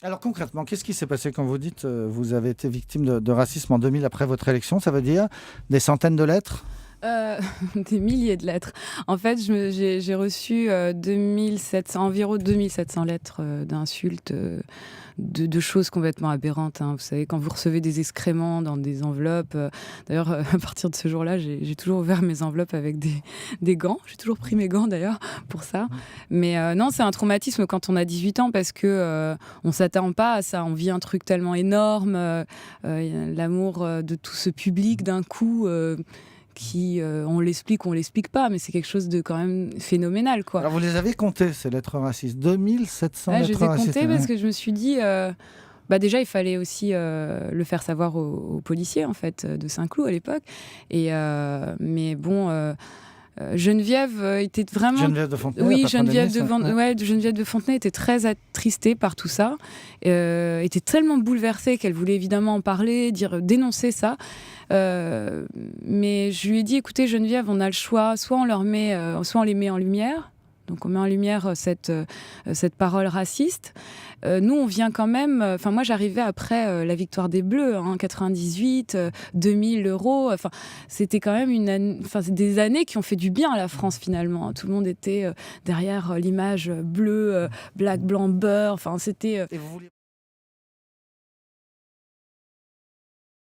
Alors concrètement, qu'est-ce qui s'est passé quand vous dites vous avez été victime de racisme en 2000 après votre élection? Ça veut dire des centaines de lettres? Heu, des milliers de lettres. En fait, j'ai reçu, 2700 environ 2700 lettres, d'insultes, de choses complètement aberrantes, hein. Vous savez, quand vous recevez des excréments dans des enveloppes, d'ailleurs, à partir de ce jour-là, j'ai toujours ouvert mes enveloppes avec des gants. J'ai toujours pris mes gants d'ailleurs pour ça. Mais non, c'est un traumatisme quand on a 18 ans parce que, on s'attend pas à ça. On vit un truc tellement énorme, l'amour, de tout ce public d'un coup, qui, on l'explique ou on l'explique pas, mais c'est quelque chose de quand même phénoménal, quoi. Alors vous les avez comptées, ces lettres racistes? 2700 Ouais, je lettres les ai racistes. comptés parce Ouais. que je me suis dit, bah, déjà, il fallait aussi, le faire savoir aux policiers, en fait, de Saint-Cloud à l'époque et mais bon, Geneviève, était vraiment Geneviève de Fontenay, la oui, patronne Geneviève d'Agnès, de Van ouais. ouais, Geneviève de Fontenay était très attristée par tout ça, était tellement bouleversée qu'elle voulait évidemment en parler, dénoncer ça. Heu, mais je lui ai dit: «Écoutez Geneviève, on a le choix, soit on les met en lumière, donc on met en lumière, cette parole raciste. Nous, on vient quand même, enfin moi j'arrivais après, la victoire des Bleus, hein, 98, 2 000 €, enfin c'était quand même c'est des années qui ont fait du bien à la France finalement, hein. Tout le monde était, derrière, l'image, bleue, black, blanc, beurre, enfin c'était, Et vous vouliez